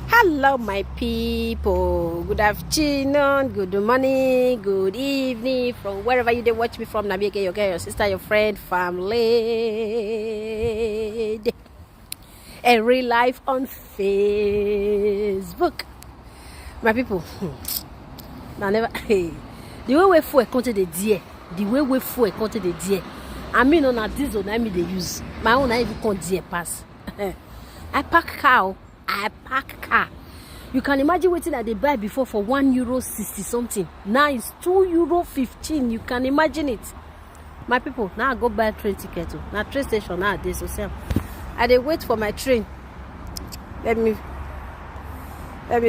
Hello, my people. Good afternoon, good morning, good evening, from wherever you did watch me from. Nabieke, your girl, your sister, your friend, family, and real life on Facebook. My people, I never. The way we fuel come to the dear, the way we fuel come to the dear. I mean, on a diesel, I mean they use my own. I even can't dear pass. I pack car. You can imagine what that they buy before for €1.60 something. Now it's €2.15. You can imagine it. My people, now I go buy train ticket. Now train station nowadays. So I they wait for my train. Let me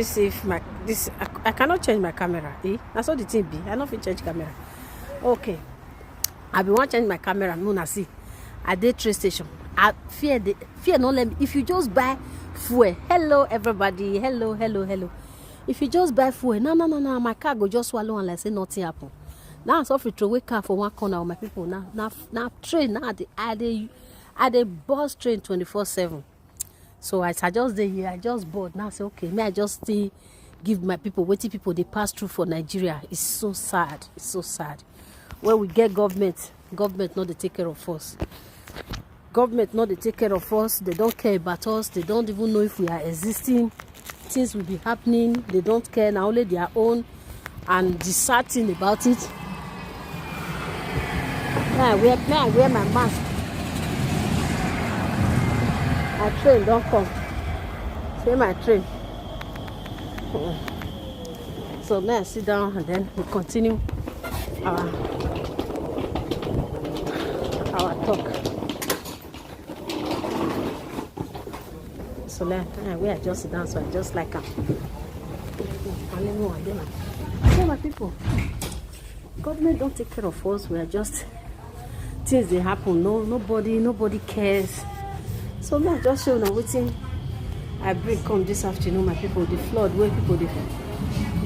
see if I cannot change my camera. That's all the thing be. I don't fit change camera. Okay. I be want change my camera. I'm gonna see. I did train station. I fear not let me. If you just buy fuel, hello everybody, hello. If you just buy fuel, no, my car go just swallow and like say nothing happen. Now so if you throw away car for one corner of my people now train now I dey bus train 24/7. So I just dey here, I just bored now. Say okay, may I just still give my people waiting people they pass through for Nigeria. It's so sad. When we get government not they take care of us. Government not they take care of us. They don't care about us. They don't even know if we are existing. Things will be happening. They don't care. Now only their own. And the sad thing about it. Now I wear my mask. My train don't come. See my train. So now I sit down and then we continue our talk. So now we are just sit down, so I just like so my people, government don't take care of us. We are just things they happen. Nobody cares. So now just show now waiting. I bring come this afternoon, my people, the flood where people the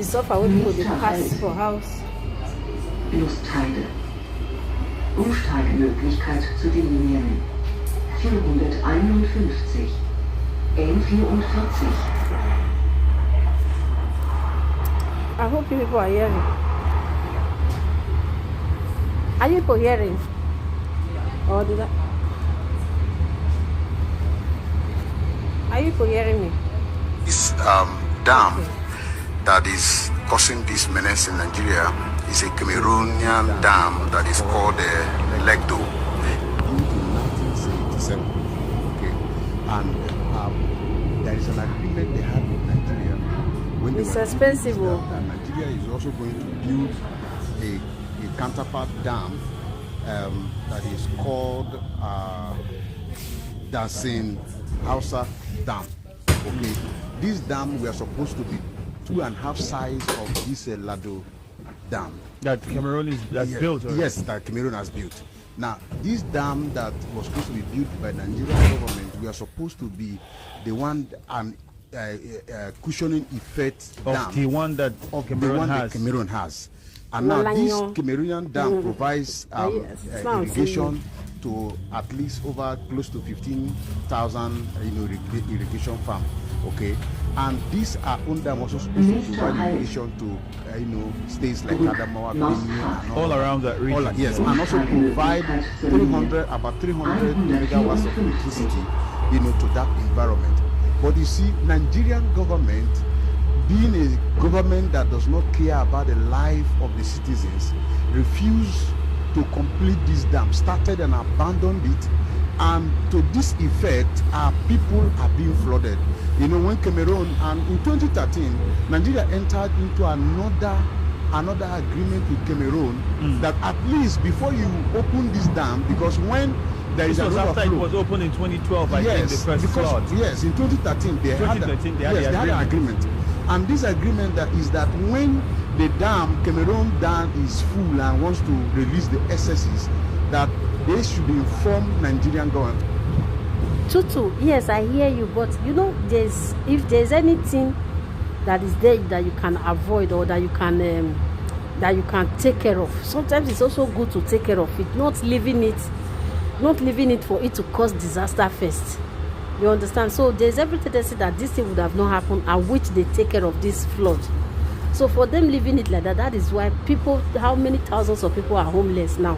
suffer where people they pass for house. Lusthalde. Umsteigemöglichkeit zu den Linien 451, N44. I hope you people are hearing. Are you people hearing? Or did I? Are you people hearing me? This dam that is causing this menace in Nigeria is a Cameroonian dam that is called the Legdo. Built in 1977. Okay, and there is an agreement they had with Nigeria when it's expensive. That Nigeria is also going to build a counterpart dam that is called Dasin Hausa Dam. Okay, this dam we are supposed to be 2.5 size of this Lado dam that Cameroon built. Yes, that Cameroon has built. Now, this dam that was supposed to be built by the Nigerian government, we are supposed to be the one cushioning effect of dam the one that Cameroon has. And now this Cameroonian dam provides irrigation to at least over close to 15,000 irrigation farm. Okay, and these are under also supposed to provide irrigation to states like Adamawa, Benue, all around that region. Yes, and also provide about 300 megawatts of electricity, to that environment. But you see, Nigerian government, being a government that does not care about the life of the citizens, refused to complete this dam, started and abandoned it, and to this effect, our people are being flooded. When Cameroon, and in 2013, Nigeria entered into another agreement with Cameroon that at least before you open this dam, because when there is an overflow, after it was opened in 2012, I think the first flood. Yes, in 2013 they had an agreement. And this agreement is that when the Cameroon dam is full and wants to release the excesses, that they should inform Nigerian government. Tutu, yes, I hear you, but if there's anything that is there that you can avoid or that you can take care of, sometimes it's also good to take care of it, not leaving it for it to cause disaster first. You understand? So there's every tendency that this thing would have not happened, and which they take care of this flood. So for them leaving it like that, that is why people, how many thousands of people are homeless now?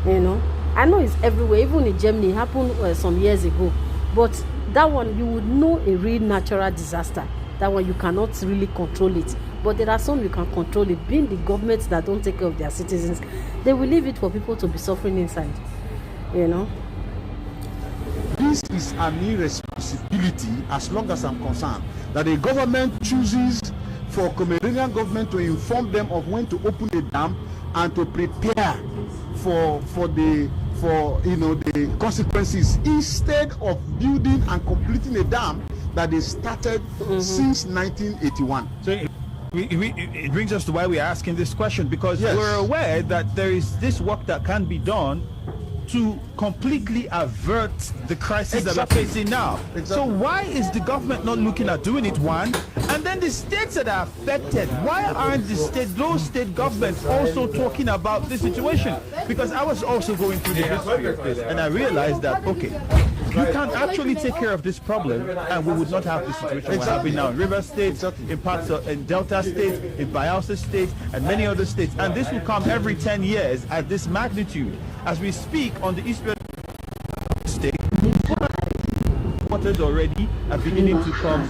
You know, I know it's everywhere. Even in Germany, it happened some years ago. But that one, you would know a real natural disaster. That one, you cannot really control it. But there are some you can control it. Being the governments that don't take care of their citizens, they will leave it for people to be suffering inside. You know. This is an irresponsibility, as long as I'm concerned, that the government chooses for Cameroonian government to inform them of when to open a dam and to prepare for the consequences, instead of building and completing a dam that they started since 1981. So it brings us to why we're asking this question, because we're aware that there is this work that can be done to completely avert the crisis that we're facing now. So why is the government not looking at doing it, one? And then the states that are affected, why aren't those state governments also talking about this situation? Because I was also going through the history of this, and I realized that, okay, you can actually take care of this problem, and we would not have the situation we're having now in River State, in parts of in Delta State, in Bayelsa State, and many other states. And this will come every 10 years at this magnitude. As we speak, on the eastern state, waters already are beginning to come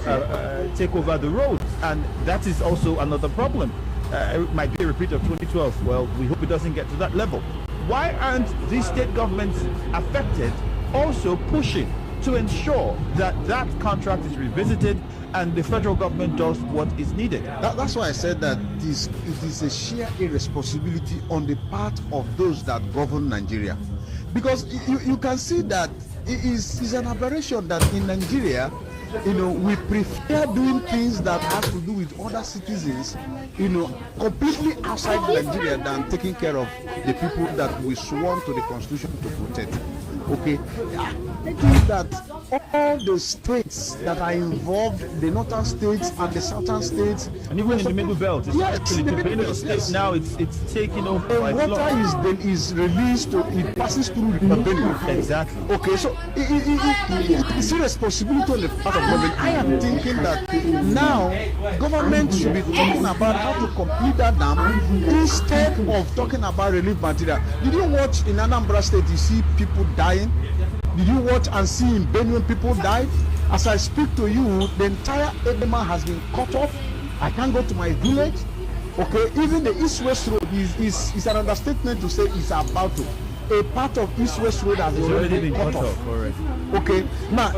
take over the roads, and that is also another problem. It might be a repeat of 2012. Well, we hope it doesn't get to that level. Why aren't these state governments affected also pushing to ensure that that contract is revisited and the federal government does what is needed? That's why I said that it is a sheer irresponsibility on the part of those that govern Nigeria. Because you can see that it is an aberration that in Nigeria, we prefer doing things that have to do with other citizens, completely outside Nigeria, than taking care of the people that we sworn to the Constitution to protect. Okay, I think that all the states that are involved, the northern states and the southern states, and even in the middle belt, it's actually the Benue state now. It's taking over. The water is released. It passes through the Benue. Exactly. Okay, so it's a responsibility on the part of government. I am thinking that now government should be talking about how to complete that dam instead of talking about relief material. Did you watch in Anambra State? You see people dying. Did you watch and see in Benue people died? As I speak to you, the entire Edema has been cut off. I can't go to my village. Okay, even the East-West Road is an understatement to say it's about to. A part of East-West Road has already been cut off. Okay, now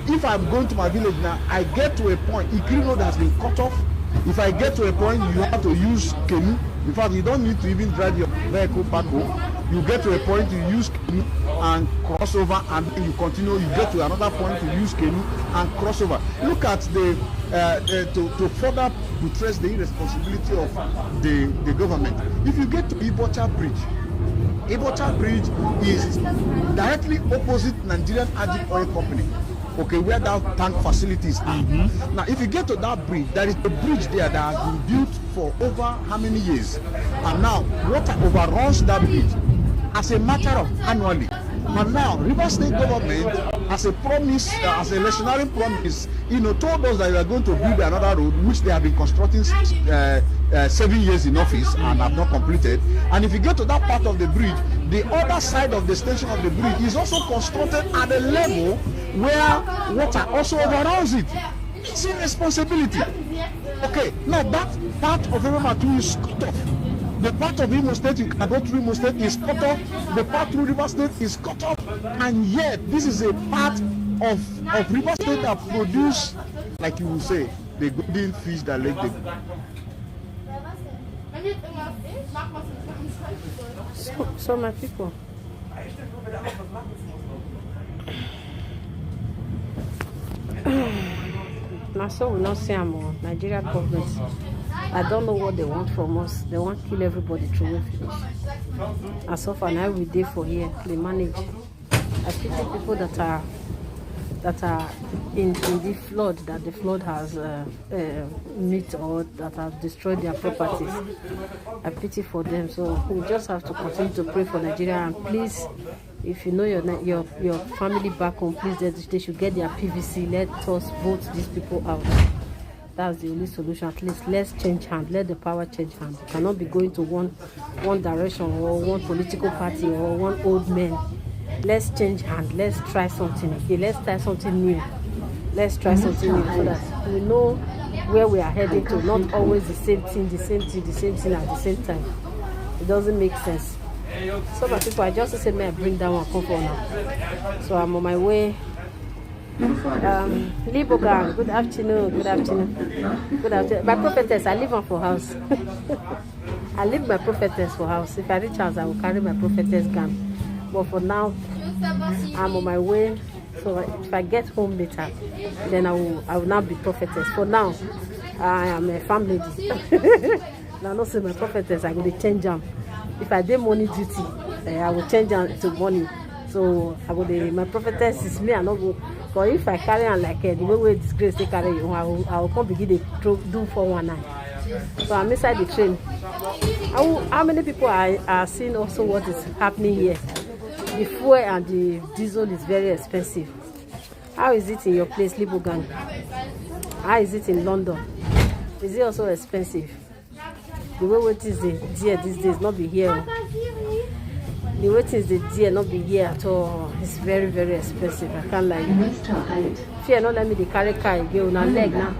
if I'm going to my village now, I get to a point, Ikri Road has been cut off. If I get to a point, you have to use canoe. In fact, you don't need to even drive your vehicle back home. You get to a point, you use canoe and cross over, and then you continue. You get to another point, you use canoe and cross over. Look at to further buttress the irresponsibility of the government. If you get to Ibocha Bridge is directly opposite Nigerian Agric Oil Company. Okay, where that tank facilities are. Now, if you get to that bridge, there is a bridge there that has been built for over how many years? And now, water overruns that bridge as a matter of annually. And now, River State government, as a promise, as a legendary promise, told us that they are going to build another road, which they have been constructing 7 years in office and have not completed. And if you get to that part of the bridge, the other side of the extension of the bridge is also constructed at a level where water also overruns it. It's a responsibility. Okay, now that part of Imo is cut off. The part of Imo State you can go through Imo State is cut off. The part through River State is cut off. And yet, this is a part of River State that produce, like you will say, the golden fish that lay the. So my people, now so we not see more Nigeria government. I don't know what they want from us. They want to kill everybody through we finish. And so far now we there for here. They manage. I pity people that are in the flood, that the flood has met or that have destroyed their properties. I pity for them. So we just have to continue to pray for Nigeria, and please If you know your family back home, please they should get their PVC. Let us vote these people out. That's the only solution. At least let's change hand. Let the power change hand. We cannot be going to one direction or one political party or one old man. Let's change hand. Let's try something. Okay, let's try something new. Let's try something new so that we know where we are heading to. Not always the same thing at the same time. It doesn't make sense. So my people, I just said may I bring down one comfort now. So I'm on my way. Libogan, good afternoon. Good afternoon. My prophetess, I live on for house. I leave my prophetess for house. If I reach house, I will carry my prophetess gun. But for now, I'm on my way. So if I get home later, then I will now be prophetess. For now, I am a farm lady. Now not say my prophetess, I'm going to change them. If I do money duty, I will change them to money. So I will my prophetess is me. I not go. But if I carry on like the way we disgrace they carry you, I will come begin to do 419. So I'm inside the train. How many people are seeing also what is happening here? The fuel and the diesel is very expensive. How is it in your place, Libogan? How is it in London? Is it also expensive? The way it is the dear these days not be here. The way it is the dear not be here at all. It's very, very expensive. I can't lie. Fear not let me the carry car again. Now leg now.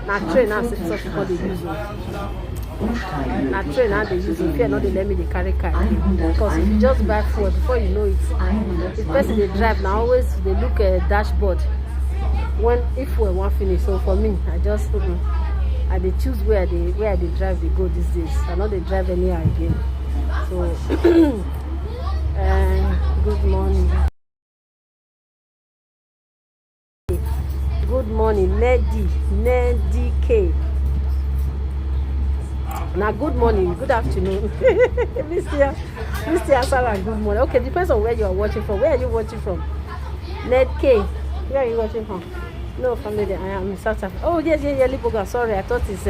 Now train now some people they use. Now train now they use. Fear not they let me the carry car again. Because if you just buy fuel before you know it, the person they drive now always they look at dashboard. If we want finish. So for me, I just I they choose where they drive they go these days. I know they drive anywhere again. So good morning. Good morning, Neddy K. Now good morning, good afternoon. Mr. Sarah, good morning. Okay, depends on where you are watching from. Where are you watching from? Ned K. Where are you watching from? No, family, I am in South Africa. Oh, yes, Liboga. Sorry, I thought it's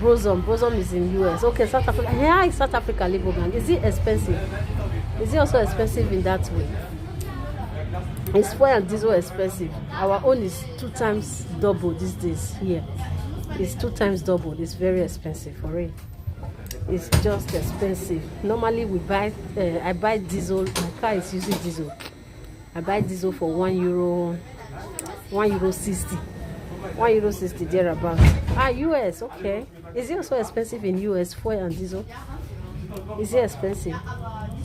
Brozom. Brozom is in US. Okay, South Africa. Yeah, it's South Africa, Liboga. Is it expensive? Is it also expensive in that way? Is fuel and diesel expensive? Our own is 2 times double these days here. It's 2 times double. It's very expensive for real. It's just expensive. Normally we buy, I buy diesel. My car is using diesel. I buy diesel for €1.60. €1.60 thereabout. US, okay. Is it also expensive in US, fuel and diesel? Is it expensive?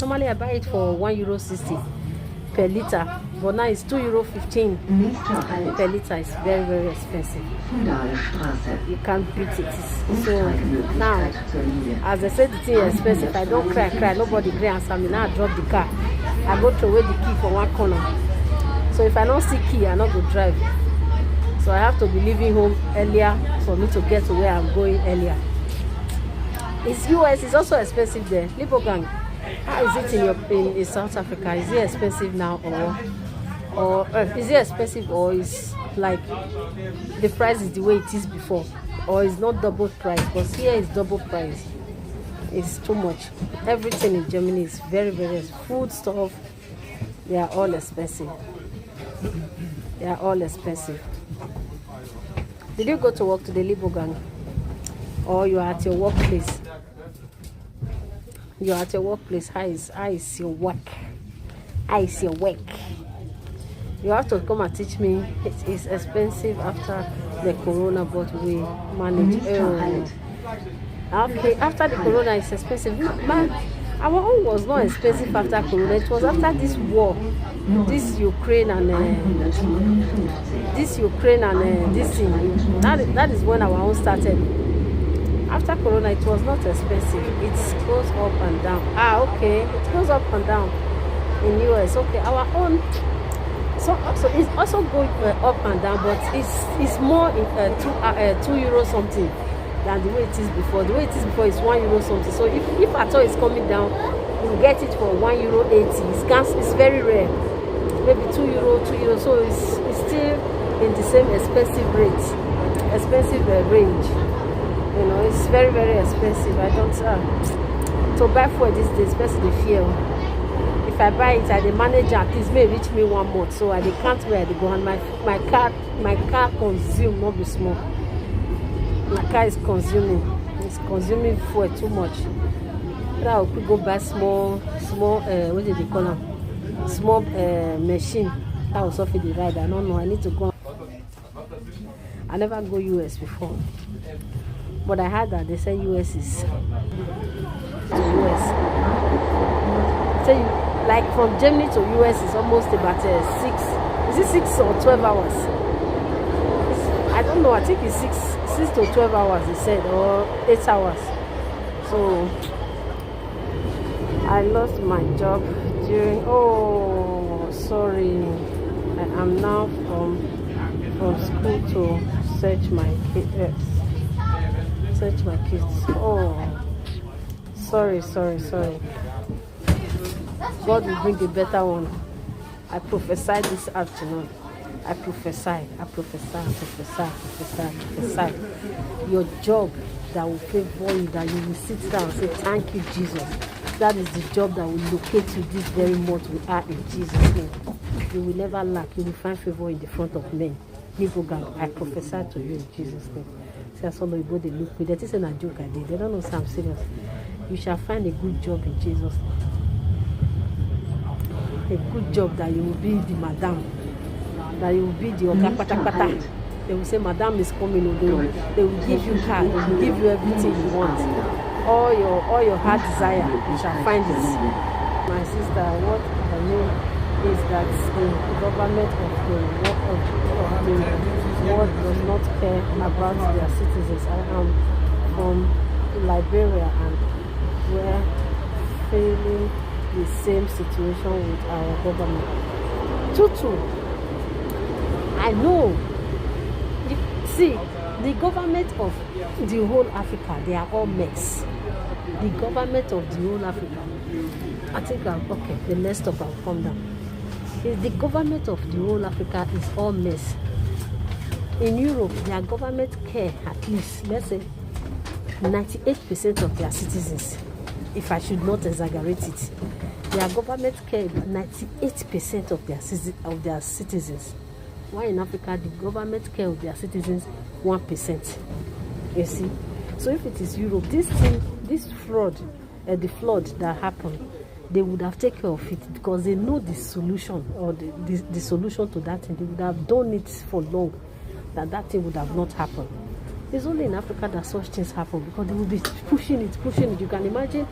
Normally I buy it for €1.60 per liter, but now it's €2.15 per liter. It's very, very expensive. You can't beat it. So now, as I said, the thing is expensive. I don't cry, nobody cry answer me. Now I drop the car. I go throw away the key for one corner. So if I don't see key, I not go drive. So I have to be leaving home earlier for me to get to where I'm going earlier. It's US, it's also expensive there. Libogang, how is it in South Africa? Is it expensive now or is it expensive or is like the price is the way it is before? Or is not double price? Because here is double price. It's too much. Everything in Germany is very, very expensive. Food stuff, they are all expensive. They are all expensive. Did you go to work today, Libogang? Or you are at your workplace? You are at your workplace. How is your work? How is your work? You have to come and teach me. It is expensive after the corona, but we manage. Okay, after the corona, it's expensive. Man, our own was not expensive after corona. It was after this war, this Ukraine and this thing. That is when our own started. After corona, it was not expensive. It goes up and down. Okay, it goes up and down in US. Okay, our own. So it's also going up and down, but it's more in €2 something than the way it is before. The way it is before is €1 something. So if at all it's coming down, you get it for €1.80. It's very rare. Maybe €2. So it's still in the same expensive range. You know, it's very, very expensive. I don't to buy food these days, especially the fuel. If if I buy it, I dey manage at least may reach me 1 month. So I dey count where I dey go, and my car consume not be small. My car is consuming. It's consuming fuel too much. I could go buy small what do they call them? Small machine. That was off the ride. I don't know. I need to go. I never go US before, but I heard that they say US is to US. So like from Germany to US is almost about 6. Is it 6 or 12 hours? I don't know. I think it's 6 to 12 hours. They said, or 8 hours. So I lost my job during. Oh, sorry. I am now from school to search my kids. Oh, sorry. God will bring a better one. I prophesy this afternoon. I prophesy. Your job that will favor you, that you will sit down and say, thank you, Jesus. That is the job that will locate you this very month we are in Jesus' name. You will never lack. You will find favor in the front of men. I prophesy to you in Jesus' name. See, I saw the people they look me. That isn't a joke I did. They don't know so I'm serious. You shall find a good job in Jesus' name. A good job that you will be the madam. That you will be the oga pata. They will say, madam is coming. They will give you car. They will give you everything you want. All your heart desire, you shall find it. My sister, what I mean is that the government of the world does not care about their citizens. I am from Liberia, and we're facing the same situation with our government. Tutu, I know. See, the government of the whole Africa, they are all mess. The government of the whole Africa, I think okay, the next stop I'll come down. The government of the whole Africa is all mess. In Europe, their government care at least, let's say, 98% of their citizens. If I should not exaggerate it, their government care 98% of their citizens. Why in Africa the government care of their citizens 1%? You see. So if it is Europe, this fraud, the flood that happened, they would have taken care of it because they know the solution, or the solution to that thing. They would have done it for long, that thing would have not happened. It's only in Africa that such things happen because they will be pushing it. You can imagine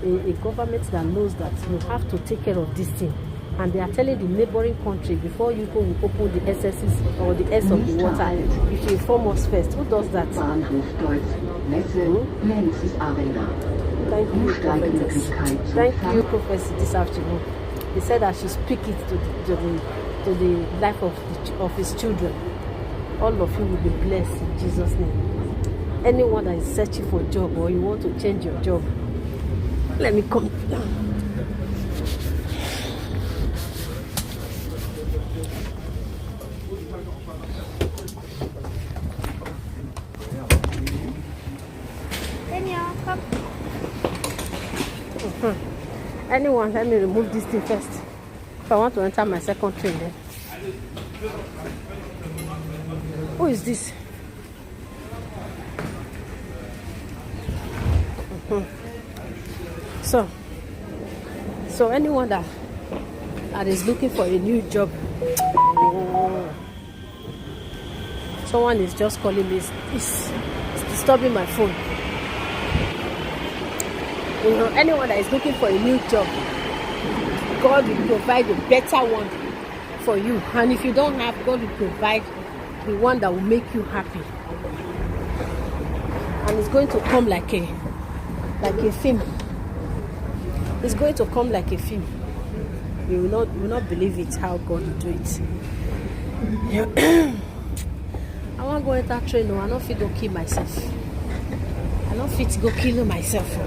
a government that knows that you have to take care of this thing, and they are telling the neighboring country, before you go, will open the SSs or the S of the water, you should inform us first. Who does that? Thank you, prophetess. Thank you, prophetess, this afternoon. He said I should speak it to the life of his children. All of you will be blessed in Jesus' name. Anyone that is searching for a job, or you want to change your job, let me come down. Anyone, let me remove this thing first. If I want to enter my second train then. Who is this? So anyone that is looking for a new job, someone is just calling me. It's disturbing my phone. You know, anyone that is looking for a new job, God will provide a better one for you. And if you don't have, God will provide the one that will make you happy. And it's going to come like a film. It's going to come like a film. You will not believe it, how God will do it. I want to go enter train. I don't fit go kill myself. I don't fit go kill myself.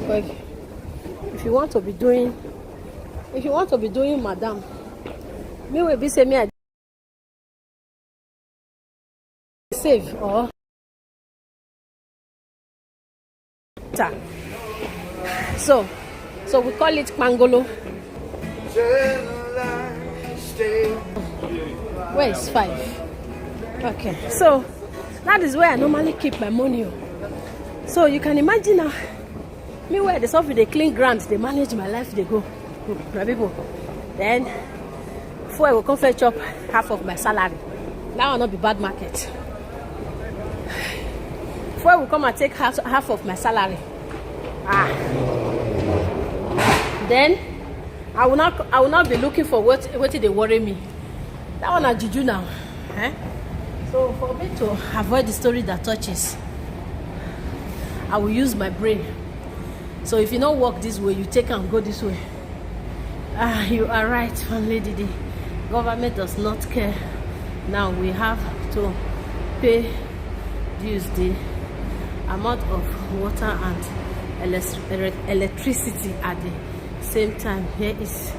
But if you want to be doing, madam, me will be say me I save or So we call it pangolo. Where is 5? Okay, so that is where I normally keep my money. So you can imagine now, me where the stuff with the clean ground, they manage my life, they go. My people. Then before I will come fetch up half of my salary. That will not be bad market. Before I will come and take half of my salary. Then I will not be looking for what they worry me. That one is juju now. So for me to avoid the story that touches, I will use my brain. So if you don't walk this way, you take and go this way. You are right, family. The government does not care. Now we have to pay dues. The amount of water and electricity at the same time here is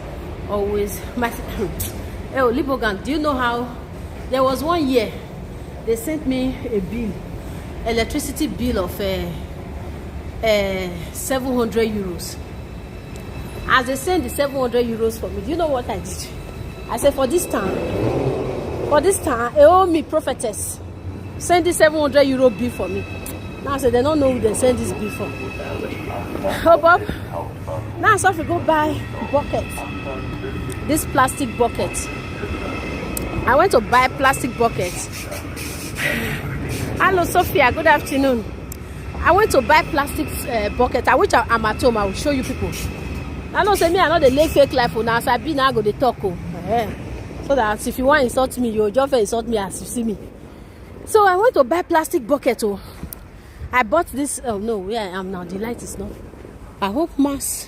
always my. Oh, Libogan, do you know how there was one year they sent me a bill, electricity bill of 700 euros. As they sent the 700 euros for me, do you know what I did? I said, for this time, they owe me prophetess. Send the 700 euro bill for me. Now I said, they don't know who they send this bill for. Oh, Bob. Now I have to go buy bucket. This plastic bucket. I went to buy plastic bucket. Hello, Sophia. Good afternoon. I went to buy plastic bucket. I wish I'm at home. I will show you people. I don't say me, I know they live fake life. Now, so I be now go to talk. So that if you want to insult me, you just insult me as you see me. So I went to buy plastic bucket. I bought this. Oh no, where I am now, the light is not. I hope mass,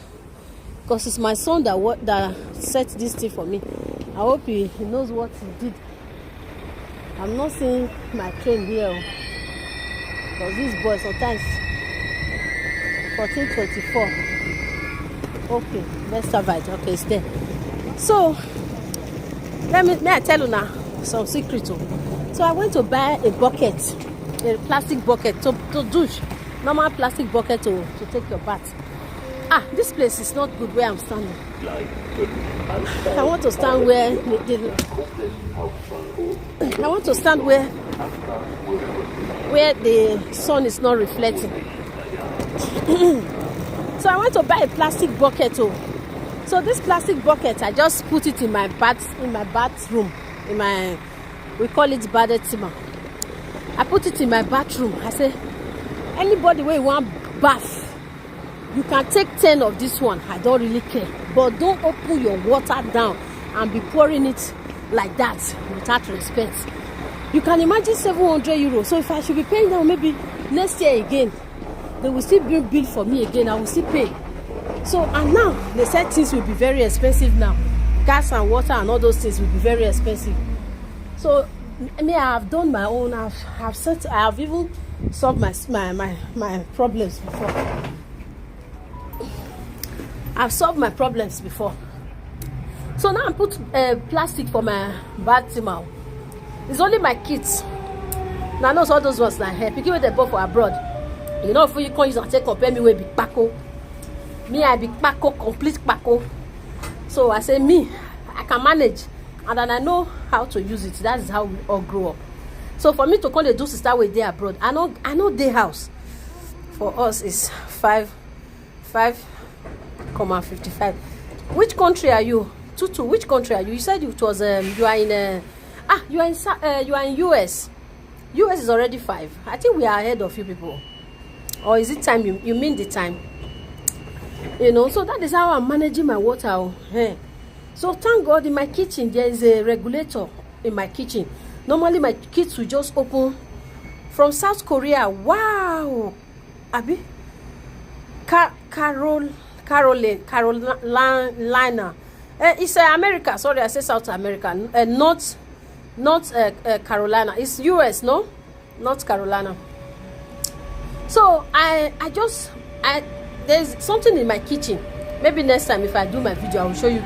because it's my son that set this thing for me. I hope he knows what he did. I'm not seeing my train here. Because this boy sometimes 1424. Okay, let's survive. Okay, it's there. So may I tell you now some secret. So I went to buy a bucket, a plastic bucket to douche. Normal plastic bucket to take your bath. This place is not good where I'm standing. I want to stand where I want to stand where the sun is not reflecting. So I went to buy a plastic bucket. So this plastic bucket, I just put it in my bathroom. We call it bathroom. I put it in my bathroom. I say, anybody where you want bath, you can take 10 of this one. I don't really care. But don't open your water down and be pouring it like that without respect. You can imagine 700 euros. So if I should be paying down maybe next year again, they will still bring bill for me again. I will still pay. So, and now they said things will be very expensive now. Gas and water and all those things will be very expensive. So, I have done my own. I have even solved my problems before. I've solved my problems before. So now I put plastic for my bathroom. It's only my kids. Now I know all those ones like here. Picking with the bought for abroad. You know, if you can't use and take compare me with big pako. Me, I big pako, complete pako. So I say me, I can manage. And then I know how to use it. That is how we all grow up. So for me to call the do sister with day abroad, I know their house. For us is 5.55. Which country are you? Tutu, which country are you? You said it was you are in US. US is already 5. I think we are ahead of you people. Or is it time? You mean the time? You know, so that is how I'm managing my water. So thank God in my kitchen there is a regulator in my kitchen. Normally my kids will just open from South Korea. Wow, Abby, Carolina. It's America. Sorry, I said South America. Not Carolina. It's US, no, North Carolina. So there's something in my kitchen. Maybe next time if I do my video, I will show you.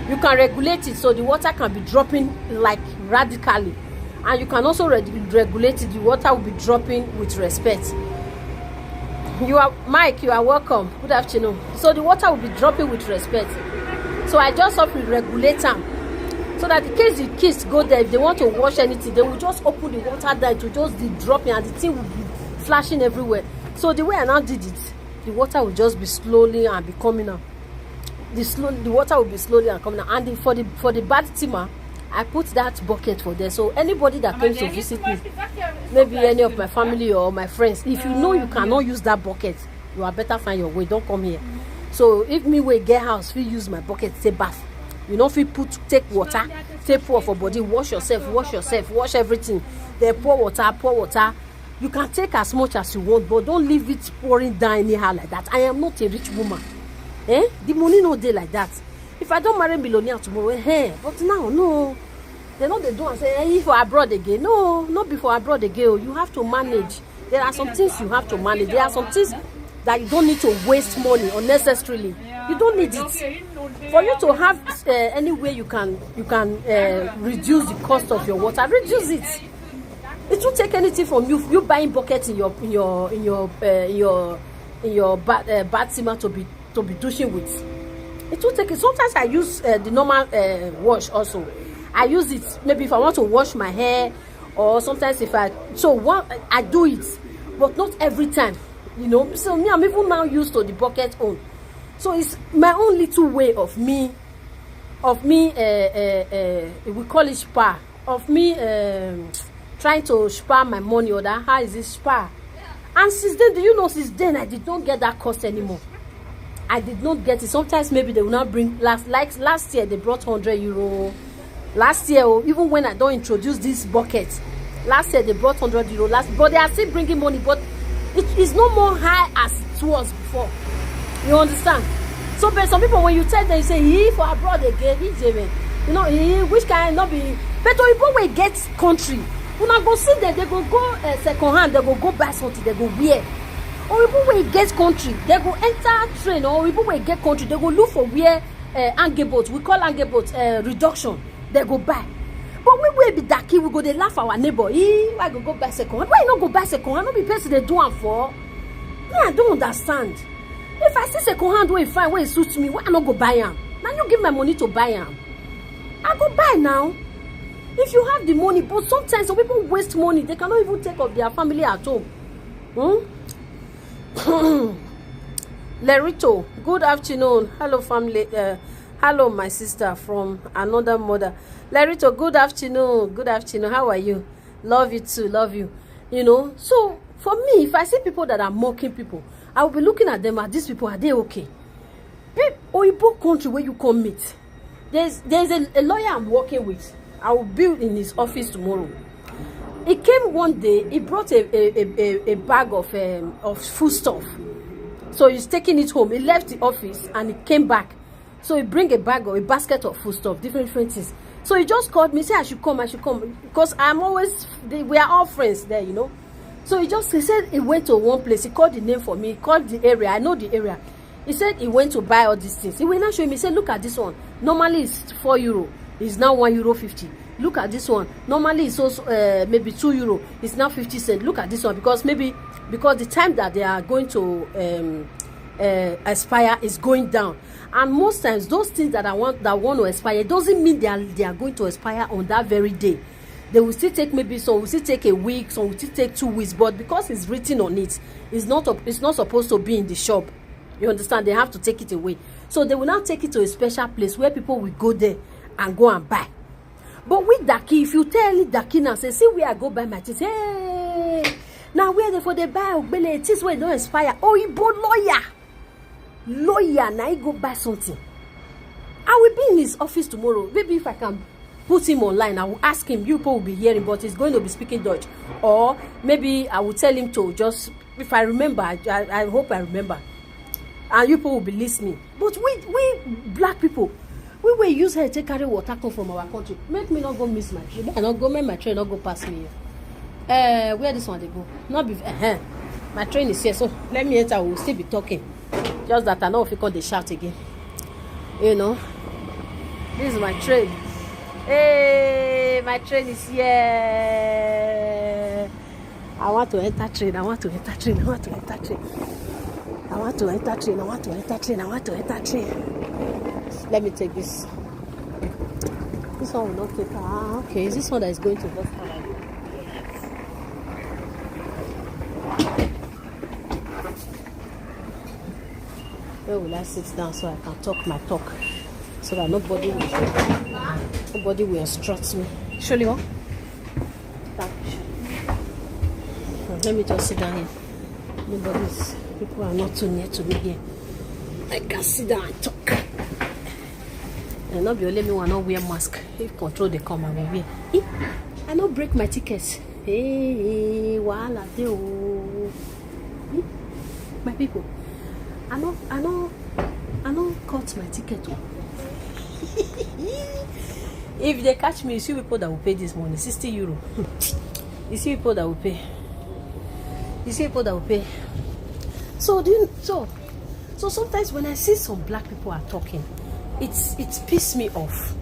You can regulate it so the water can be dropping like radically, and you can also regulate it. The water will be dropping with respect. You are Mike, you are welcome. Good afternoon. So the water will be dropping with respect. So I just have to regulate them. So that in case the kids go there, if they want to wash anything, they will just open the water there to just be dropping and the thing will be flashing everywhere. So the way I now did it, the water will just be slowly and be coming out. The water will be slowly and coming out. And for the bad timber, I put that bucket for there. So anybody that comes to visit me, maybe any of my family or my friends, if you know you cannot use that bucket, you are better find your way. Don't come here. So if me will get house, we use my bucket, say bath. You know, if you take water, take pour for body, wash yourself, wash everything. Then pour water. You can take as much as you want, but don't leave it pouring down anyhow like that. I am not a rich woman. The money no day like that. If I don't marry millionaire tomorrow, but now, no. They know they do and say, if for abroad again. No, not before abroad again. You have to manage. There are some things you have to manage. There are some things that you don't need to waste money unnecessarily. You don't need it. For you to have any way you can reduce the cost of your water, reduce it. It won't take anything from you. You buying buckets in your bathroom to be douching with. It will take it. Sometimes I use the normal wash also. I use it maybe if I want to wash my hair, or sometimes if I do it, but not every time. You know, so me, I'm even now used to the bucket on. So it's my own little way of me, we call it spar, of me trying to spar my money, or that, how is it spar? And since then, do you know, since then, I did not get that cost anymore. I did not get it. Sometimes maybe they will not bring, last year, they brought €100. Last year, even when I don't introduce this bucket, last year they brought €100. But they are still bringing money, but it is no more high as it was before. You understand? So, but some people, when you tell them, you say, he for abroad again, you know, which can not be. But people will get country. When I go see them, they go second hand, they go buy something, they go wear. Or people will get country, they go enter train, or people will get country, they go look for where angeboat, we call angeboat reduction, they go buy. But we will be that kid, we go, they laugh our neighbor, why go buy second hand? Why you not go buy second hand? Not be person they do one for. Me, I don't understand. If I see second hand where you find where it suits me, why I not go buy them? Now you give my money to buy them. I go buy now. If you have the money, but sometimes some people waste money, they cannot even take of their family at home. Lerito, good afternoon. Hello family. Hello my sister from another mother. Lerito, good afternoon. Good afternoon. How are you? Love you too. Love you. You know, so for me, if I see people that are mocking people, I will be looking at them. Are these people, are they okay? Oyibo country where you come meet. There's a lawyer I'm working with. I will be in his office tomorrow. He came one day. He brought a bag of food stuff. So he's taking it home. He left the office and he came back. So he bring a bag or a basket of food stuff, different things. So he just called me, say I should come, because we are all friends there, you know. So he said he went to one place. He called the name for me. He called the area. I know the area. He said he went to buy all these things. He went and showed me. He said, look at this one. Normally it's €4. It's now €1.50. Look at this one. Normally it's also maybe €2. It's now 50 cents. Look at this one because the time that they are going to expire is going down. And most times those things that want to expire doesn't mean they are going to expire on that very day. They will still take, maybe some will still take a week, some will still take 2 weeks. But because it's written on it, it's not supposed to be in the shop. You understand? They have to take it away. So they will now take it to a special place where people will go there and go and buy. But with Daki, if you tell Daki now, say, see where I go buy my things. Hey, now where they for the buy it is where it don't expire. Oh, you bought lawyer, now you go buy something. I will be in his office tomorrow. Maybe if I can put him online, I will ask him. You people will be hearing, but he's going to be speaking Dutch. Or maybe I will tell him to just, if I remember, I hope I remember. And you people will be listening. But we black people, we will use her to carry water come from our country. Make me not go miss my train. I not go make my train not go past me here. Where this one they go? Not be my train is here, so let me enter. We'll still be talking. Just that I know if you can't they shout again. You know, this is my train. Hey, my train is here. I want to enter train. I want to enter train. I want to enter train. I want to enter train. Let me take this. This one will not take. Ah, okay. Is this one that is going to Boston? Where will I sit down so I can talk my talk, so that nobody will instruct me? Surely, what? Let me just sit down here. People are not too near to me here. I can sit down and talk. And not be only me want not wear mask. If control they come, I will wear. I not break my tickets. Hey, wahala dey oh. My people, I not cut my ticket. If they catch me, you see people that will pay this money, 60 euro. You see people that will pay. You see people that will pay. So sometimes when I see some black people are talking, it pisses me off.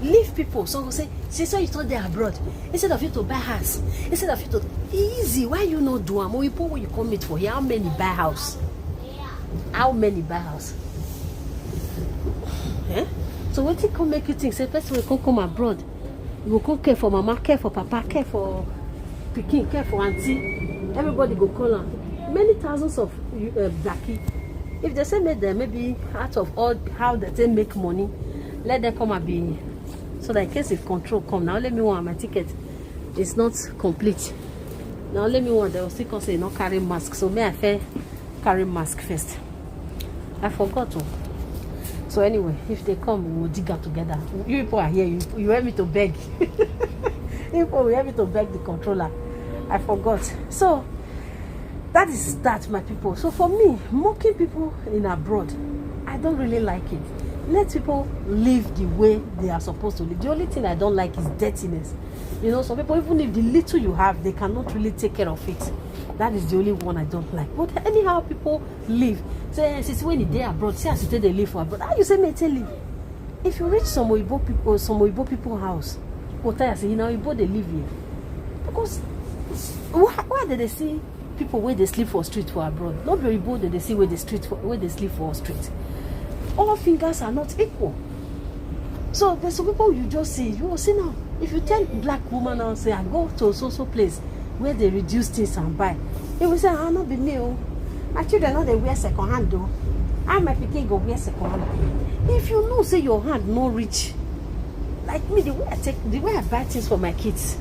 Leave people. Some will say, so you thought they're abroad. Instead of you to buy house, instead of you to easy, why you not do them? When you come meet for here, how many buy house? How many buy house? Eh? So what it can make you think? Say person will come abroad. You will come care for mama, care for papa, care for pikin, care for auntie. Everybody go call on. Many thousands of blackie. If they say make them maybe out of all how they make money, let them come and be. So that in case if control come, now let me want my ticket. It's not complete. Now let me want they will still come say not carry mask. So may I fair carry mask first. I forgot to. So anyway, if they come, we will dig out together. You people are here. You want me to beg. You people will help me to beg the controller. I forgot. So that is that, my people. So for me, mocking people in abroad, I don't really like it. Let people live the way they are supposed to live. The only thing I don't like is dirtiness. You know, some people, even if the little you have, they cannot really take care of it. That is the only one I don't like. But anyhow, people live. Say, since when they abroad, see as they live for abroad. How you say me tell live? If you reach some Oyibo people house, go tell you say, you know, Oyibo they live here. Because why did they see people where they sleep for street for abroad? Not very bold that they see where they sleep for street. All fingers are not equal. So there's some people you just see. You will see now. If you tell black woman now say I go to so place where they reduce things and buy, they will say, "Ah, not be me. Oh, my children know they wear second hand though. I my pikin go wear second hand." If you know say your hand no reach, like me, the way I buy things for my kids,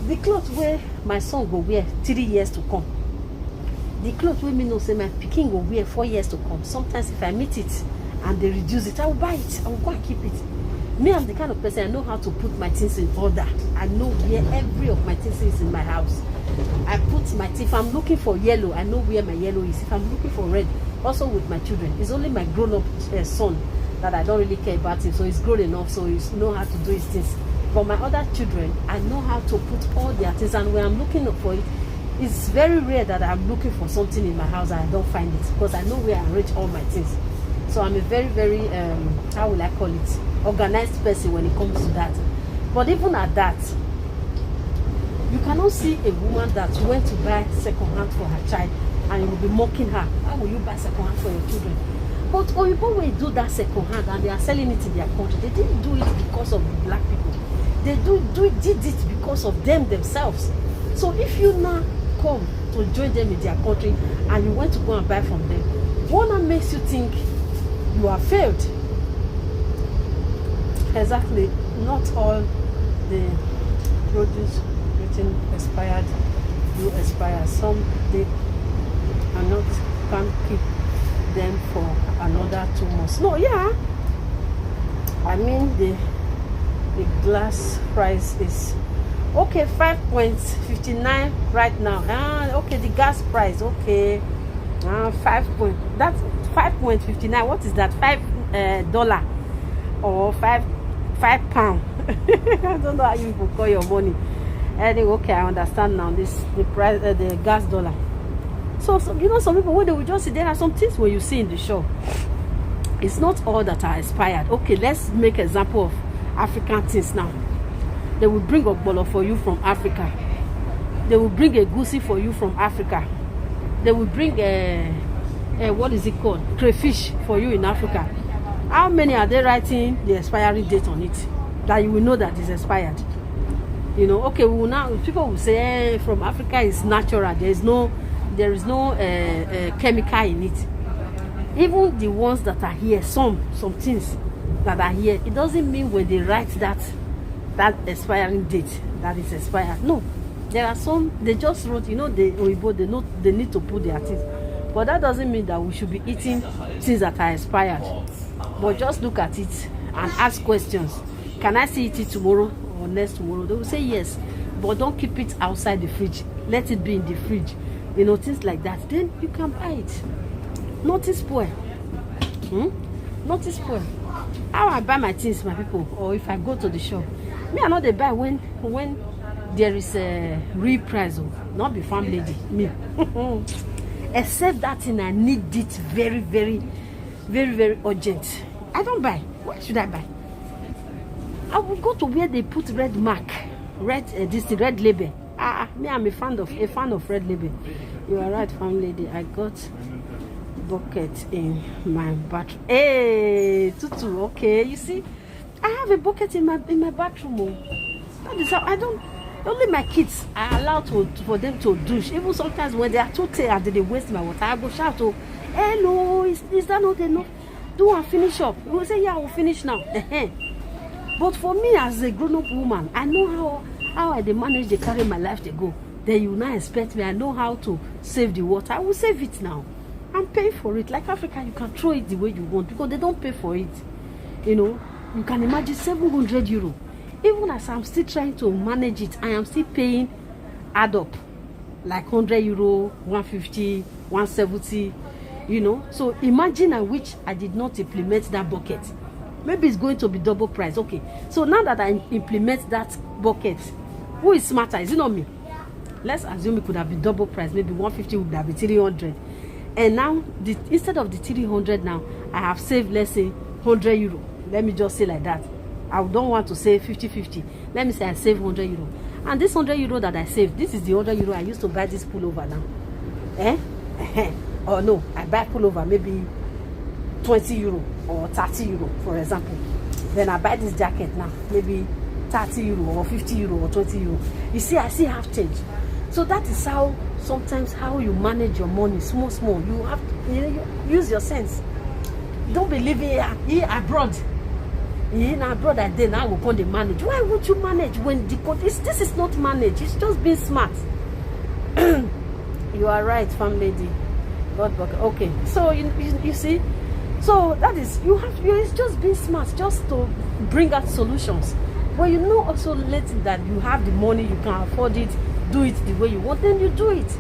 the clothes where my son go wear 3 years to come, the clothes where me know say my pikin go wear 4 years to come. Sometimes if I meet it and they reduce it, I will buy it. I will go and keep it. Me, I'm the kind of person I know how to put my things in order. I know where every of my things is in my house. I put my things. If I'm looking for yellow, I know where my yellow is. If I'm looking for red, also with my children. It's only my grown-up son that I don't really care about him. So he's grown enough, so he knows how to do his things. For my other children, I know how to put all their things. And when I'm looking for it, it's very rare that I'm looking for something in my house and I don't find it, because I know where I arrange all my things. So I'm a very, very, how will I call it, organized person when it comes to that. But even at that, you cannot see a woman that went to buy second hand for her child and you will be mocking her. How will you buy second hand for your children? But Oyibo will do that second hand and they are selling it in their country. They didn't do it because of the black people. They did it because of them themselves. So if you now come to join them in their country and you want to go and buy from them, one makes you think you have failed. Exactly. Not all the produce written expired do expire. Some they can't keep them for another 2 months. No, yeah. I mean the glass price is okay, 5.59 right now. Okay, the gas price, okay. That's 5.59. What is that? $5 or £5 pound. I don't know how you will call your money. Anyway, okay, I understand now. The price, the gas dollar. So you know, some people when they will just see, there are some things where you see in the shop. It's not all that are expired. Okay, let's make example of African things now. They will bring ogbolo for you from Africa. They will bring a goosey for you from Africa. They will bring what is it called, crayfish for you in Africa, how many are they writing the expiry date on it that you will know that it's expired? You know, okay, we will now, people will say from Africa is natural, there is no chemical in it. Even the ones that are here, some things that are here, it doesn't mean when they write that expiring date that is expired. No, there are some, they just wrote, you know, they need to put their things, but that doesn't mean that we should be eating things that are expired. But just look at it and ask questions. Can I see it tomorrow or next tomorrow? They will say yes, but don't keep it outside the fridge. Let it be in the fridge. You know, things like that. Then you can buy it. Notice spoil. Notice spoil. How I buy my things, my people, or if I go to the shop, me I know they buy when there is a real price of, not be farm lady. Me. Except that thing I need it very, very, very, very urgent. I don't buy. Why should I buy? I will go to where they put red mark, red label. Me, I'm a fan of red label. You are right, farm lady. I got bucket in my bathroom. Hey, Tutu. Okay, you see, I have a bucket in my bathroom. Oh. That is how I don't. Only my kids are allowed for them to douche. Even sometimes when they are too tired, they waste my water. I go shout, "Oh, hello, is that not enough? Do I finish up?" We will say, "Yeah, we'll finish now." But for me as a grown-up woman, I know how I manage to carry my life to go. Then you now expect me. I know how to save the water. I will save it now. I'm paying for it. Like Africa, you can throw it the way you want because they don't pay for it. You know, you can imagine 700 euro. Even as I'm still trying to manage it, I am still paying add up like 100 euro, 150, 170. You know, so imagine I wish I did not implement that bucket. Maybe it's going to be double price. Okay, so now that I implement that bucket, who is smarter? Is it not me? Let's assume it could have been double price. Maybe 150 would have been 300. And now, instead of the 300 now, I have saved, let's say, 100 euro. Let me just say like that. I don't want to say 50-50. Let me say I save 100 euro. And this 100 euro that I saved, this is the 100 euro I used to buy this pullover now. Or no, I buy pullover maybe 20 euro or 30 euro, for example. Then I buy this jacket now, maybe 30 euro or 50 euro or 20 euro. You see, I still have change. So that is how sometimes how you manage your money, small. You have to use your sense. Don't be living here abroad. In abroad, and then I will go and manage. Why would you manage when this is not managed? It's just being smart. You are right, farm lady. God, okay. So you see. So that is it's just being smart, just to bring out solutions. But you know also later that you have the money, you can afford it, do it the way you want, then you do it.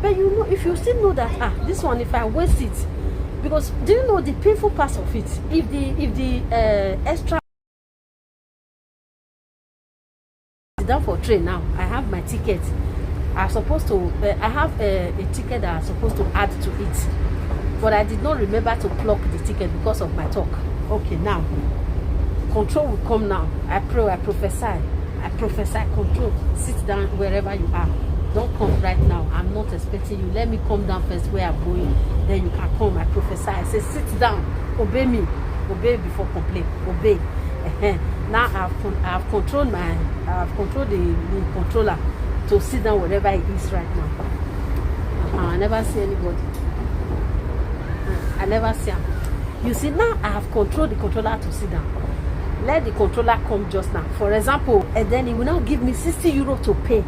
But you know, if you still know that this one, if I waste it, because do you know the painful part of it? If the extra is down for train now, I have my ticket. I'm supposed to. I have a ticket that I'm supposed to add to it. But I did not remember to clock the ticket because of my talk. Okay, now control will come now. I pray, I prophesy, control. Sit down wherever you are. Don't come right now. I'm not expecting you. Let me come down first where I'm going. Then you can come. I prophesy. I say, sit down. Obey me. Obey before complain. Obey. Now I have controlled the controller to sit down wherever it is right now. I never see anybody. I never see him. You see, now I have controlled the controller to sit down. Let the controller come just now. For example, and then he will now give me 60 euro to pay.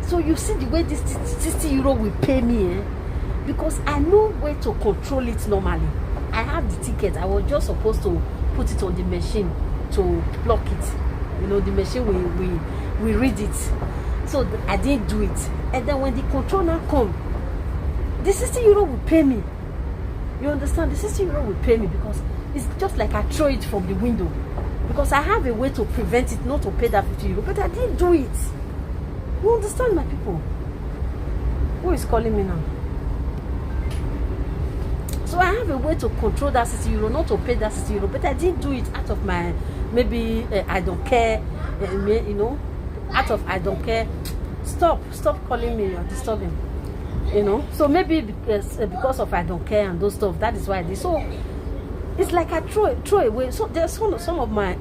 So you see the way this 60 euro will pay me, because I know where to control it normally. I have the ticket. I was just supposed to put it on the machine to block it. You know, the machine we read it. So I didn't do it. And then when the controller come, the 60 euro will pay me. You understand? The 60 euro will pay me because it's just like I throw it from the window. Because I have a way to prevent it not to pay that 50 euro. But I didn't do it. You understand, my people? Who is calling me now? So I have a way to control that 60 euro, not to pay that 60 euro. But I didn't do it out of my, maybe I don't care, you know, out of I don't care. Stop calling me, you're disturbing. you know. So maybe because of I don't care and those stuff, that is why this. So it's like I throw away. So there's some of my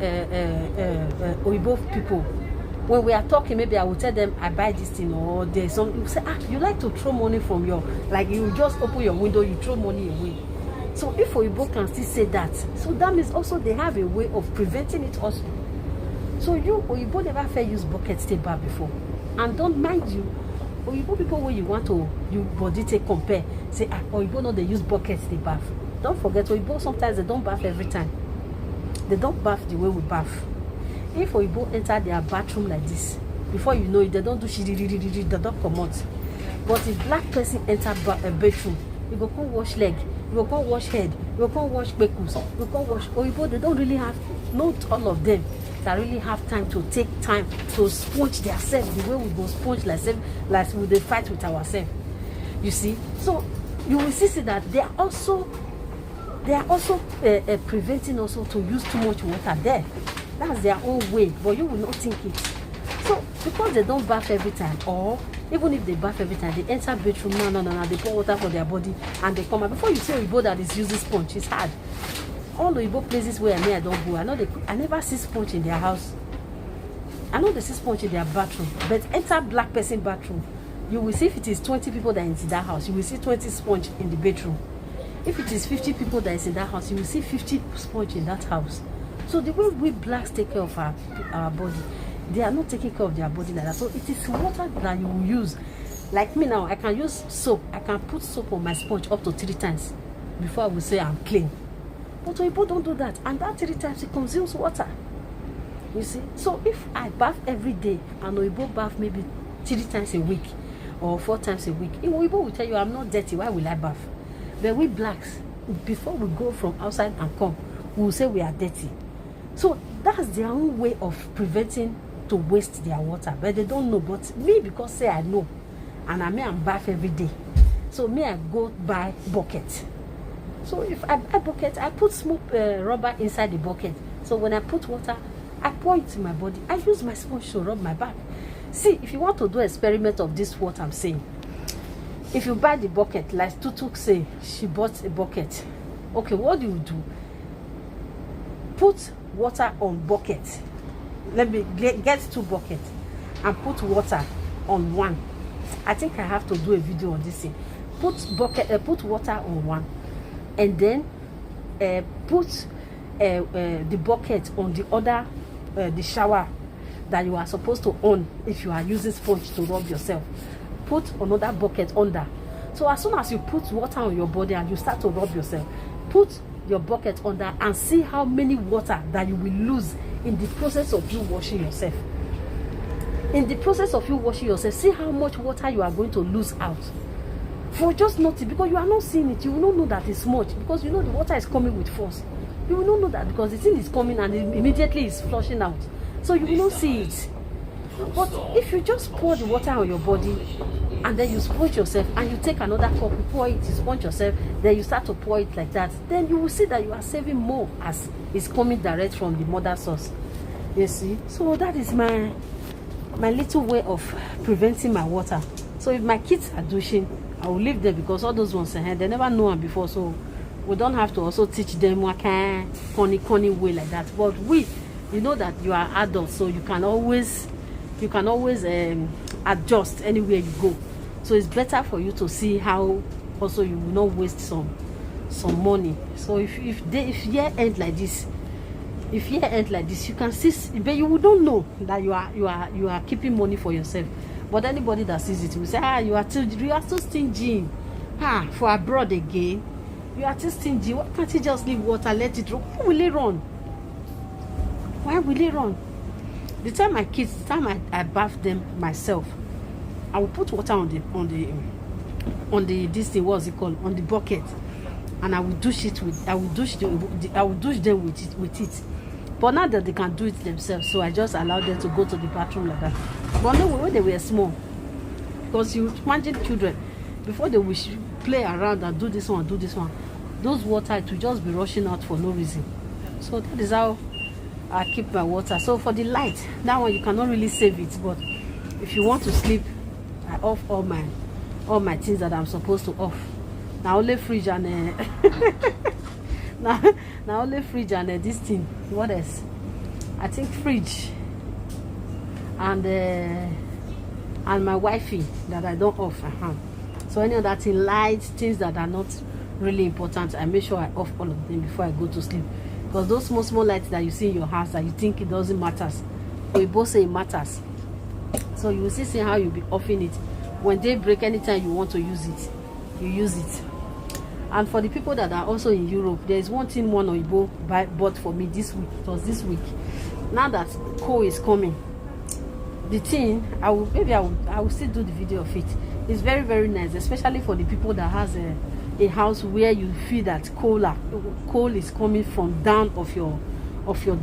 Oyibo people. When we are talking, maybe I will tell them I buy this thing, or there's some. You say, you like to throw money from your, like you just open your window, you throw money away. So if Oyibo can still say that, so that means also they have a way of preventing it also. So you Oyibo never fair use bucket stay bath before, and don't mind you. Oyibo people when you want to you body take compare, say Oyibo no they use bucket stay bath. Don't forget Oyibo sometimes they don't bath every time. They don't bath the way we bath. If Oyibo enter their bathroom like this, before you know it, they don't do shiri, they don't come out. But if black person enter a bedroom, you go come wash leg, you go come wash head, you go come wash bekus, you go come wash Oyibo. They don't really have, not all of them that really have time to take time to sponge themselves the way we go sponge like we dey fight with ourselves. You see, so you will see that they are also preventing also to use too much water there. That's their own way, but you will not think it. So because they don't bath every time, or even if they bath every time, they enter bedroom, no, they pour water for their body and they come out. Before you say Oyibo that is using sponge, it's hard. All the Oyibo places where I don't go, I never see sponge in their house. I know they see sponge in their bathroom, but enter black person bathroom, you will see if it is 20 people that is in that house, you will see 20 sponge in the bedroom. If it is 50 people that is in that house, you will see 50 sponge in that house. So the way we blacks take care of our body, they are not taking care of their body like that. So it is water that you will use. Like me now, I can use soap. I can put soap on my sponge up to 3 times before I will say I'm clean. But Oyibo don't do that. And that 3 times it consumes water. You see? So if I bath every day and Oyibo bath maybe 3 times a week or 4 times a week, Oyibo will tell you I'm not dirty. Why will I bath? But we blacks, before we go from outside and come, we will say we are dirty. So that's their own way of preventing to waste their water, but they don't know. But me, because say I know, and I am bath every day, so me I go buy bucket. So if I buy bucket, I put small rubber inside the bucket. So when I put water, I pour it in my body. I use my sponge to rub my back. See, if you want to do experiment of this, what I'm saying, if you buy the bucket, like Tutuk say, she bought a bucket. Okay, what do? Put water on bucket. Let me get 2 buckets and put water on one. I think I have to do a video on this thing. Put water on one, and then put the bucket on the other, the shower that you are supposed to on if you are using sponge to rub yourself. Put another bucket under. So as soon as you put water on your body and you start to rub yourself, put your bucket under and see how many water that you will lose in the process of you washing yourself. In the process of you washing yourself, see how much water you are going to lose out. For just nothing, because you are not seeing it, you will not know that it's much, because you know the water is coming with force. You will not know that because the thing is coming and immediately is flushing out. So you will not see it. But if you just pour the water on your body and then you sponge yourself and you take another cup, you pour it, you sponge yourself, then you start to pour it like that, then you will see that you are saving more as it's coming direct from the mother source. You see? So that is my little way of preventing my water. So if my kids are douching, I will leave them, because all those ones they never know them before, so we don't have to also teach them what kind funny way like that. But you know that you are adults, so you can always adjust anywhere you go. So it's better for you to see how also you will not waste some money. So if year end like this, you can see, but you will don't know that you are keeping money for yourself. But anybody that sees it will say, you are still stingy. For abroad again, you are still stingy. Why can't you just leave water, let it run? Who will it run? Why will it run? The time I bath them myself, I will put water on the this thing, what's it called, on the bucket, and I will douche them with it. But now that they can do it themselves, so I just allow them to go to the bathroom like that. But no, when they were small, because you imagine children, before they will play around and do this one, those water it will just be rushing out for no reason. So that is how I keep my water. So for the light, that one you cannot really save it, but if you want to sleep, I off all my all my things that I'm supposed to off. Now only fridge and now only fridge and this thing. What else? I think fridge and my wifey that I don't off. So any other thing, lights, things that are not really important, I make sure I off all of them before I go to sleep. Because those small lights that you see in your house that you think it doesn't matter, we both say it matters. So you will see how you'll be offing it. When they break, anytime you want to use it, you use it. And for the people that are also in Europe, there is one thing one Oyibo bought for me this week. It was this week. Now that coal is coming, the thing I will still do the video of it. It's very, very nice, especially for the people that has a house where you feel that coal is coming from down of your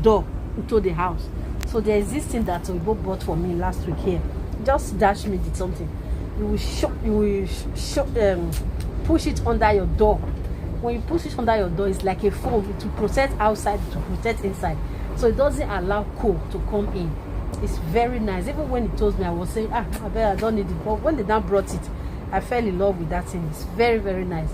door into the house. So there is this thing that Oyibo bought for me last week here. Just dash me did something. You will push it under your door. When you push it under your door, it's like a foam. It will protect outside, to protect inside. So it doesn't allow coal to come in. It's very nice. Even when he told me, I was saying, I don't need it. But when they now brought it, I fell in love with that thing. It's very, very nice.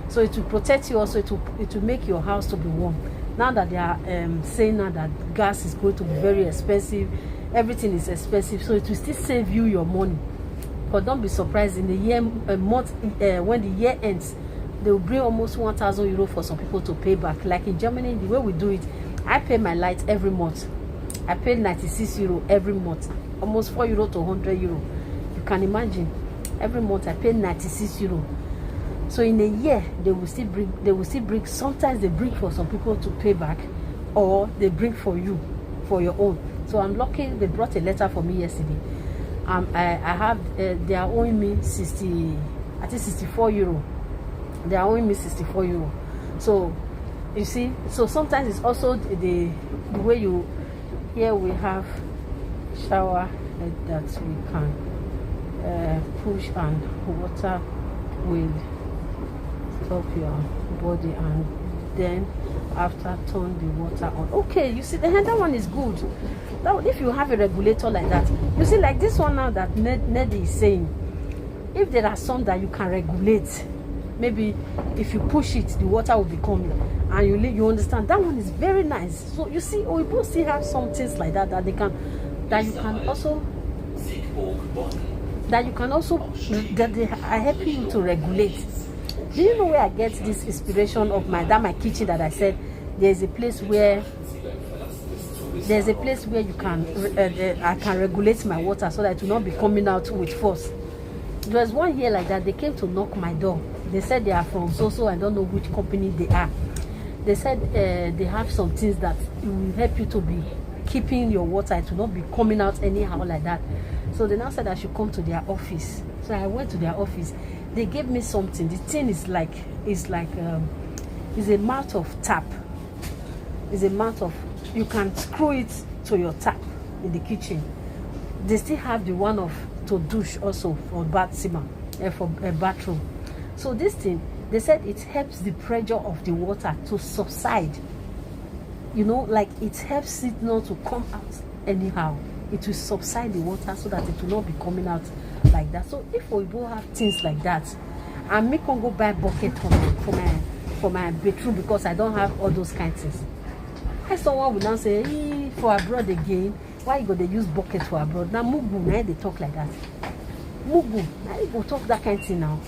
So it will protect you also. It will make your house to be warm. Now that they are saying now that gas is going to be very expensive, everything is expensive. So it will still save you your money. But don't be surprised in the year, when the year ends, they will bring almost 1,000 euro for some people to pay back. Like in Germany, the way we do it, I pay my light every month. I pay 96 euro every month, almost 4 euro to 100 euro. You can imagine, every month I pay 96 euro. So in a year, they will still bring. Sometimes they bring for some people to pay back, or they bring for you, for your own. So I'm lucky. They brought a letter for me yesterday. I have they are owing me 64 euro. They are owing me 64 euro. So you see, so sometimes it's also the way you. Here we have shower that we can push, and water will stop your body, and then after turn the water on. Okay, you see, that one is good. That, if you have a regulator like that, you see, like this one now that Ned is saying, if there are some that you can regulate, maybe if you push it, the water will be coming, and you understand, that one is very nice. So you see, we both still have some things like that that you can also that they are helping you to regulate. Do you know where I get this inspiration of my kitchen that I said there's a place where you can I can regulate my water so that it will not be coming out with force. There was one year like that. They came to knock my door. They said they are from so I don't know which company they are. They said they have some things that will help you to be keeping your water. It will not be coming out anyhow like that. So they now said I should come to their office. So I went to their office. They gave me something. The thing is it's a mouth of tap. It's a mouth of, you can screw it to your tap in the kitchen. They still have the one of to douche also for bathroom. So this thing, they said it helps the pressure of the water to subside. You know, like it helps it not to come out anyhow. It will subside the water so that it will not be coming out like that. So if we both have things like that, and me can go buy bucket for my bedroom because I don't have all those kinds of things. And someone will now say, for abroad again, why you go to use bucket for abroad? Now Mugu, now they talk like that. Mugu, now you go talk that kind of thing now.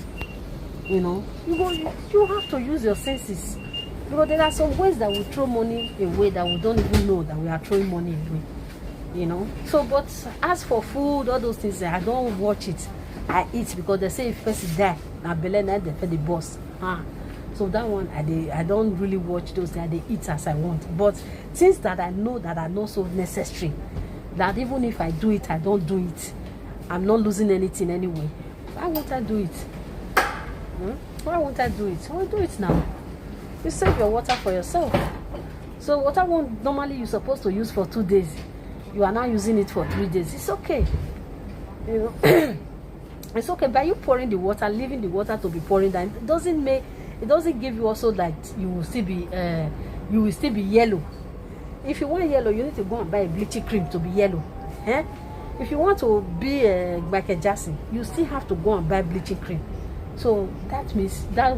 You know, you have to use your senses. Because there are some ways that we throw money away that we don't even know that we are throwing money away. You know, so but as for food, all those things, I don't watch it. I eat because they say if person die, now Belen they for the boss. So that one I don't really watch those that they eat as I want. But things that I know that are not so necessary, that even if I do it, I don't do it. I'm not losing anything anyway. Why won't I do it? Why won't I do it? I will do it now. You save your water for yourself. So water won't normally you're supposed to use for 2 days. You are now using it for 3 days. It's okay. You know, it's okay. By you pouring the water, leaving the water to be pouring down, it doesn't give you also that you will still be yellow. If you want yellow, you need to go and buy a bleaching cream to be yellow. if you want to be Michael Jackson, you still have to go and buy bleaching cream. So that means that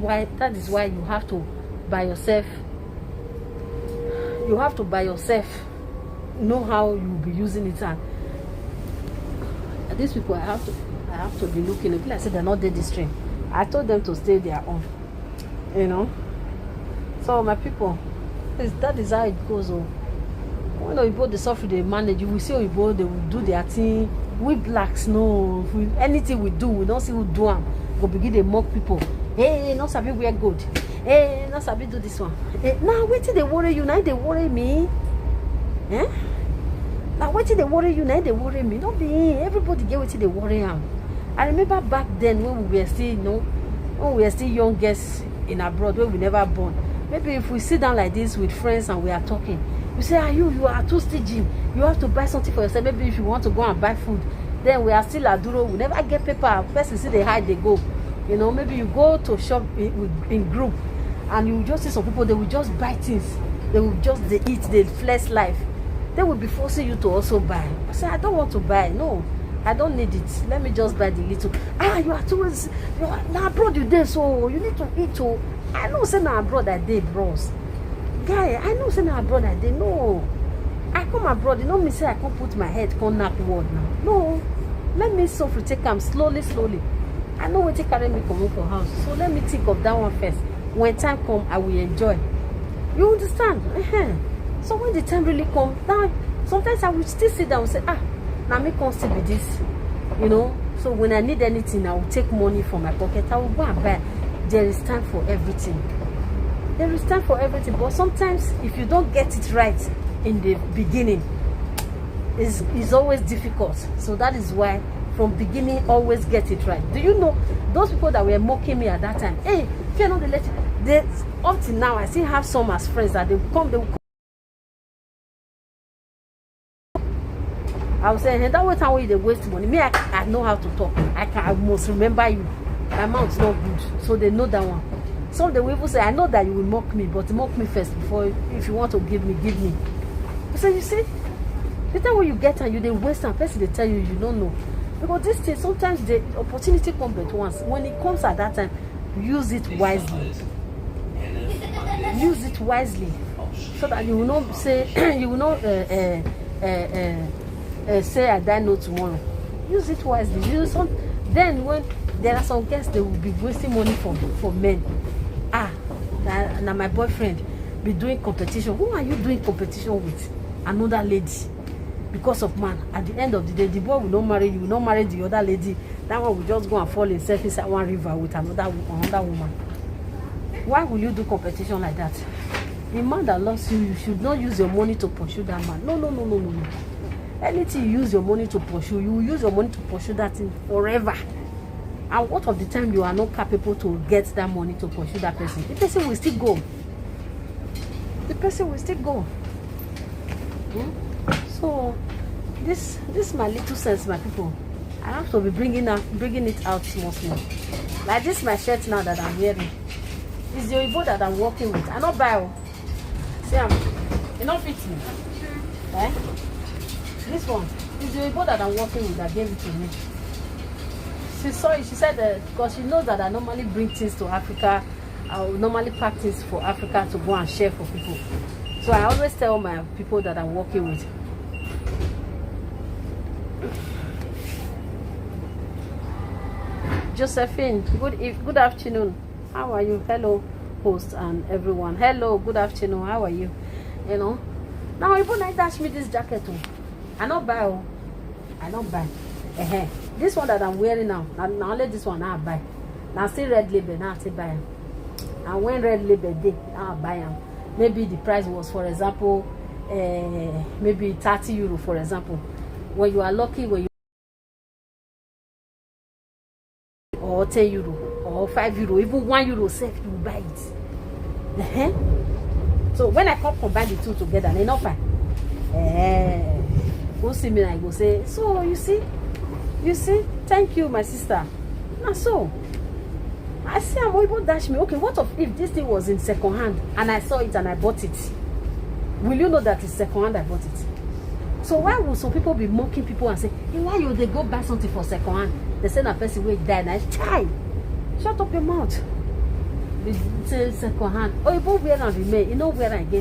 is why you have to buy yourself. You have to buy yourself. Know how you will be using it, and these people I have to be looking. If I said they're not dead this train, I told them to stay their own. You know. So my people, that is how it goes. Oh. When Oyibo they suffer, they manage. You will see Oyibo, they will do their thing. We blacks, no, anything we do, we don't see who do them. Go begin to mock people. Hey, not sabi wear good. Hey, not sabi do this one. Hey, now wait till they worry you. Now they worry me. Eh? Now wait till they worry you. Now they worry me. Not be everybody get wait till they worry them. I remember back then when we were still, you know, when we were still young girls in abroad, when we never born. Maybe if we sit down like this with friends and we are talking, you say, you are too stingy. You have to buy something for yourself. Maybe if you want to go and buy food, then we are still aduro. We never get paper. First you see they hide, they go. You know, maybe you go to shop in group, and you just see some people, they will just buy things. They will just eat, they flex life. They will be forcing you to also buy. I say, I don't want to buy. No, I don't need it. Let me just buy the little. You are too. Now abroad you there, so you need to eat. So I know say now abroad I did, bros. Guy, I know say now abroad I did. No, I come abroad. You know me say I can't put my head con knock word now. No, let me suffer, take them slowly. I know what they carry me come for house. So let me think of that one first. When time come, I will enjoy. You understand? So when the time really come, now sometimes I will still sit down and say, now me can't still be this. You know? So when I need anything, I will take money from my pocket. I will go and buy. There is time for everything. There is time for everything. But sometimes if you don't get it right in the beginning, it's always difficult. So that is why from beginning always get it right. Do you know those people that were mocking me at that time? Hey, if you're not the lady, up till now I still have some as friends that they will come. I will say, hey, that was how they waste money. Me, I know how to talk. I must remember you. My mouth is not good, so they know that one. Some they will even say, I know that you will mock me, but mock me first before. If you want to give me, give me. So you see, the time when you get and you they waste and person they tell you you don't know. Because this thing, sometimes the opportunity comes but once. When it comes at that time, use it wisely. Use it wisely, so that you will not say you will not say I die no tomorrow. Use it wisely. Then when there are some guests, they will be wasting money for men. Now my boyfriend be doing competition. Who are you doing competition with? Another lady. Because of man, at the end of the day, the boy will not marry you, will not marry the other lady. That one will just go and fall himself inside one river with another woman. Why will you do competition like that? The man that loves you, you should not use your money to pursue that man. No. Anything you use your money to pursue, you will use your money to pursue that thing forever. And what of the time you are not capable to get that money to pursue that person? The person will still go. So this is my little sense, my people. I have to be bringing it out small. Like this my shirt now that I'm wearing. It's the Oyibo that I'm working with. I not buy. See, it not fit me. Eh? This one is the Oyibo that I'm working with that gave it to me. She saw it. She said that because she knows that I normally bring things to Africa. I will normally pack things for Africa to go and share for people. So I always tell my people that I'm working with. Josephine, good afternoon. How are you? Hello, host and everyone. Hello, good afternoon. How are you? You know, now even I dash me this jacket. I not buy. This one that I'm wearing now only this one I buy. Now still red label. Now I still buy. And when red label day, I buy them. Maybe the price was, for example, maybe 30 euro, for example. When you are lucky, or 10 euro or 5 euro, even 1 euro safe, you will buy it. So when I combine the two together, they not fine. Go see me and I go say, so you see, thank you, my sister. Now so I see I'm able to dash me. Okay, what if this thing was in second hand and I saw it and I bought it? Will you know that it's second hand I bought it? So why will some people be mocking people and say, hey, why you they go buy something for second hand? They say that person will die. Now, child, shut up your mouth. Say second hand. Oh, you both wear and remain. You know where I get.